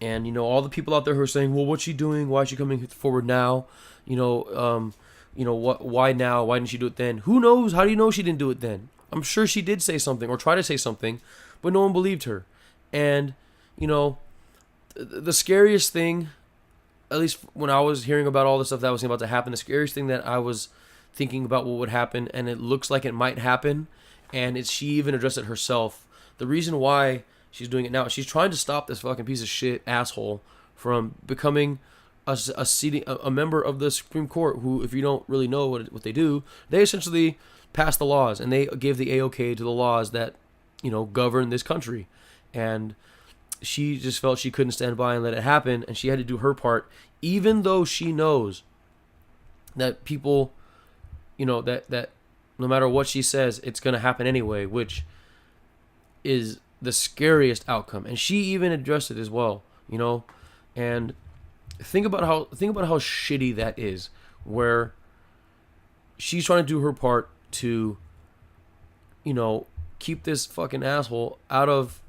all the people out there who are saying, well, what's she doing? Why is she coming forward now? Why now? Why didn't she do it then? Who knows? How do you know she didn't do it then? I'm sure she did say something or try to say something, but no one believed her. And, the scariest thing, at least when I was hearing about all the stuff that was about to happen, the scariest thing that I was thinking about what would happen, and it looks like it might happen, and she even addressed it herself. The reason why she's doing it now, she's trying to stop this fucking piece of shit asshole from becoming a member of the Supreme Court, who, if you don't really know what they do, they essentially pass the laws, and they give the A-OK to the laws that, govern this country. And she just felt she couldn't stand by and let it happen, and she had to do her part, even though she knows that people, that no matter what she says, it's going to happen anyway, which is the scariest outcome. And she even addressed it as well, and think about how shitty that is, where she's trying to do her part to, keep this fucking asshole out of,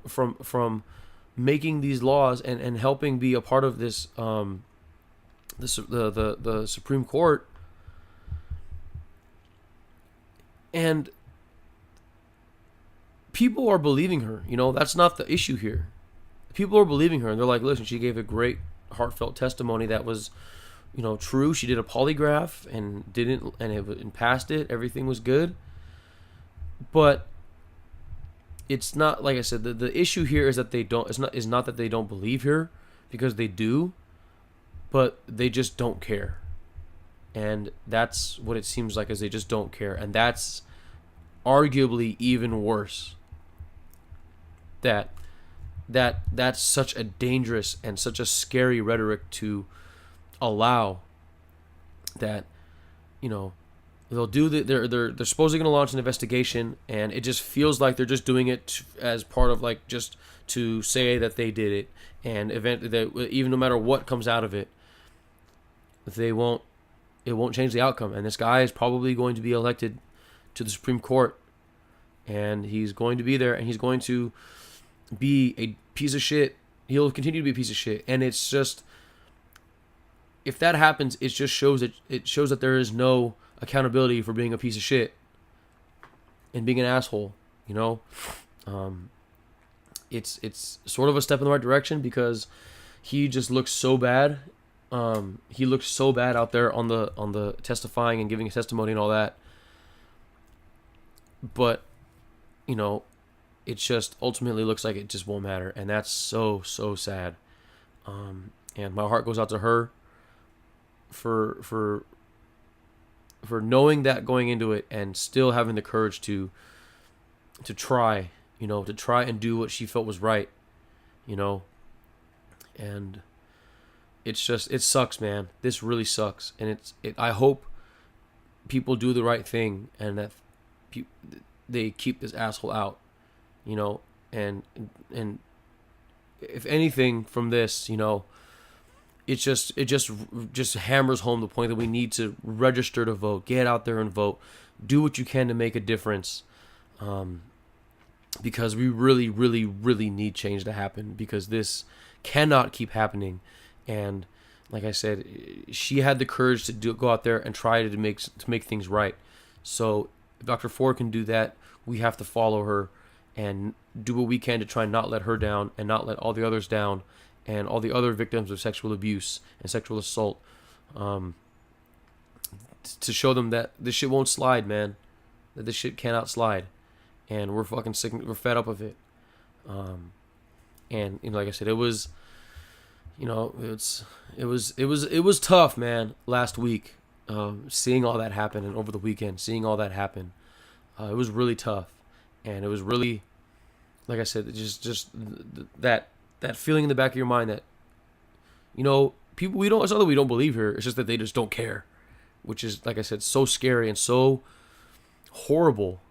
from making these laws and helping be a part of this, the Supreme Court. And people are believing her. That's not the issue here. People are believing her, and they're like, listen, she gave a great heartfelt testimony that was, true. She did a polygraph and passed it. Everything was good. But it's not, like I said, the issue here is that is not that they don't believe her, because they do, but they just don't care. And that's what it seems like, is they just don't care. And that's arguably even worse. That's such a dangerous and such a scary rhetoric to allow, that, they'll do they're supposedly going to launch an investigation, and it just feels like they're just doing it as part of, like, just to say that they did it, and even no matter what comes out of it, it won't change the outcome. And this guy is probably going to be elected to the Supreme Court and he's going to be there, and he's going to be a piece of shit. He'll continue to be a piece of shit, and it's just, if that happens, it just shows that there is no accountability for being a piece of shit and being an asshole. You know, it's sort of a step in the right direction because he just looks so bad. He looks so bad out there on the testifying and giving a testimony and all that. But, you know, it just ultimately looks like it just won't matter, and that's so sad. And my heart goes out to her for knowing that going into it and still having the courage to try, to try and do what she felt was right, and it's just, it sucks, man. This really sucks, and I hope people do the right thing and that they keep this asshole out, and if anything from this, it just hammers home the point that we need to register to vote, get out there and vote, do what you can to make a difference, because we really, really, really need change to happen, because this cannot keep happening. And like I said, she had the courage to go out there and try to make things right. So if Dr. Ford can do that, we have to follow her and do what we can to try and not let her down and not let all the others down and all the other victims of sexual abuse and sexual assault, to show them that this shit won't slide, man. That this shit cannot slide. And we're fucking sick. We're fed up of it. And like I said, it was, it was tough, man. Last week, seeing all that happen, and over the weekend, seeing all that happen, it was really tough, and it was really, like I said, just that feeling in the back of your mind that, people it's not that we don't believe her. It's just that they just don't care, which is, like I said, so scary and so horrible.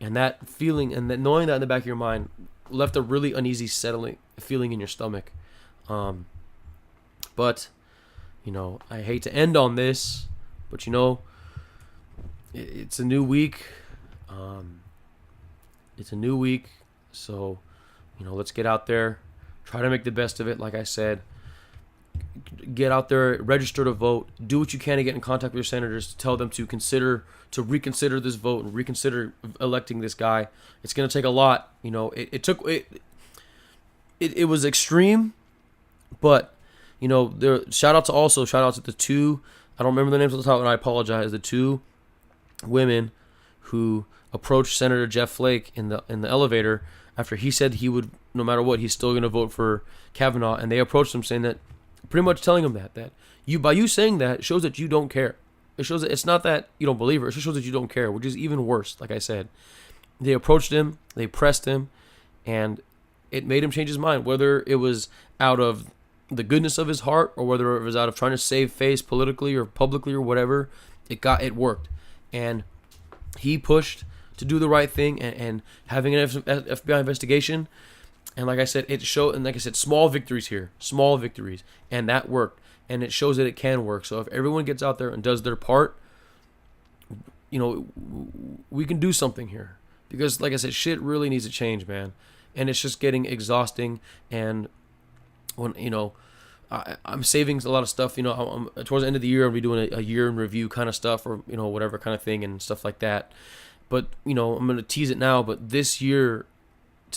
And that feeling and that knowing that in the back of your mind left a really uneasy, settling feeling in your stomach. But, I hate to end on this, but it's a new week. It's a new week. So, let's get out there, try to make the best of it. Like I said, get out there, register to vote, do what you can to get in contact with your senators to tell them to reconsider this vote and reconsider electing this guy. It's going to take a lot. It was extreme, but shout out to the two, I don't remember the names off the top, and I apologize, the two women who approached Senator Jeff Flake in the elevator after he said he would, no matter what, he's still going to vote for Kavanaugh, and they approached him saying that, pretty much telling him that by you saying that, it shows that you don't care. It shows that it's not that you don't believe her, it just shows that you don't care, which is even worse. Like I said, they approached him, they pressed him, and it made him change his mind, whether it was out of the goodness of his heart or whether it was out of trying to save face politically or publicly or whatever. It worked, and he pushed to do the right thing and having an FBI investigation. And like I said, it showed, and like I said, small victories here, small victories, and that worked, and it shows that it can work. So if everyone gets out there and does their part, we can do something here, because like I said, shit really needs to change, man, and it's just getting exhausting. And when I'm saving a lot of stuff, I'm, towards the end of the year, I'll be doing a year in review kind of stuff, or whatever kind of thing and stuff like that. But I'm gonna tease it now, but this year,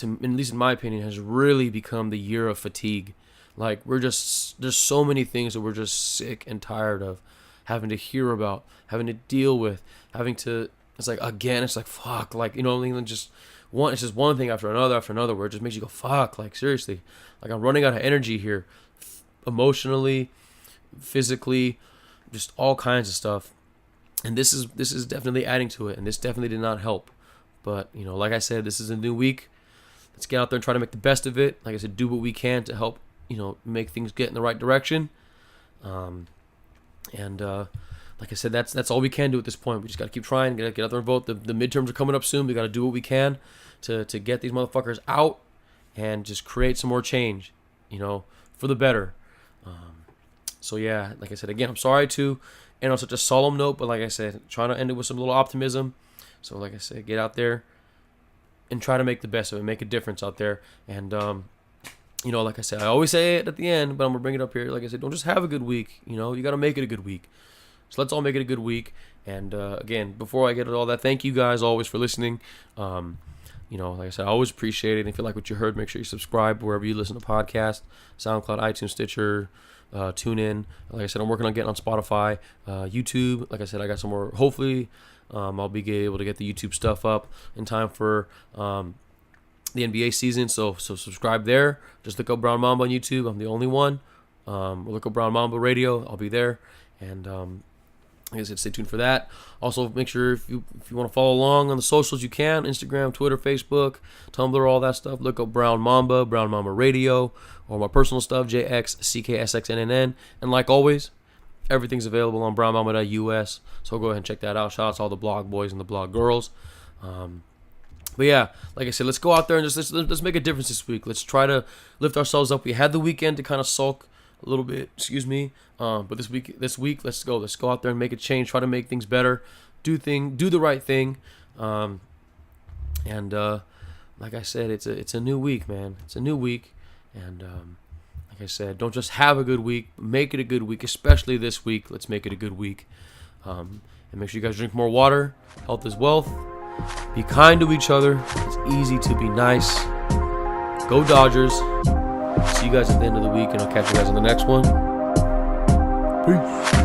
at least in my opinion, has really become the year of fatigue. Like, there's so many things that we're just sick and tired of having to hear about, having to deal with, it's like fuck, like, it's just one thing after another, where it just makes you go, fuck, like, seriously, like, I'm running out of energy here, emotionally, physically, just all kinds of stuff. And this is definitely adding to it, and this definitely did not help. But, like I said, this is a new week. Let's get out there and try to make the best of it. Like I said, do what we can to help, make things get in the right direction. Like I said, that's all we can do at this point. We just got to keep trying, get out there and vote. The midterms are coming up soon. We got to do what we can to get these motherfuckers out and just create some more change, for the better. So yeah, like I said, again, I'm sorry to end on such a solemn note, but like I said, trying to end it with some little optimism. So like I said, get out there, and try to make the best of it, make a difference out there. And like I said, I always say it at the end, but I'm gonna bring it up here. Like I said, don't just have a good week. You got to make it a good week. So let's all make it a good week. And again, before I get to all that, thank you guys always for listening. Like I said, I always appreciate it. And if you like what you heard, make sure you subscribe wherever you listen to podcasts: SoundCloud, iTunes, Stitcher, TuneIn. Like I said, I'm working on getting on Spotify, YouTube. Like I said, I got some more. Hopefully, I'll be able to get the YouTube stuff up in time for the NBA season. So subscribe there. Just look up Brown Mamba on YouTube. I'm the only one. Look up Brown Mamba Radio. I'll be there. And like I said, stay tuned for that. Also, make sure if you want to follow along on the socials, you can. Instagram, Twitter, Facebook, Tumblr, all that stuff. Look up Brown Mamba Radio, or my personal stuff, JXCKSXNNN. And like always, everything's available on brownmamba.us. So go ahead and check that out. Shout out to all the blog boys and the blog girls. But yeah, like I said, let's go out there and just let's make a difference this week. Let's try to lift ourselves up. We had the weekend to kind of sulk a little bit, but this week, let's go out there and make a change. Try to make things better. Do the right thing. And like I said, it's a new week, man. It's a new week, and like I said, don't just have a good week. Make it a good week, especially this week. Let's make it a good week. And make sure you guys drink more water. Health is wealth. Be kind to each other. It's easy to be nice. Go Dodgers. See you guys at the end of the week, and I'll catch you guys on the next one. Peace.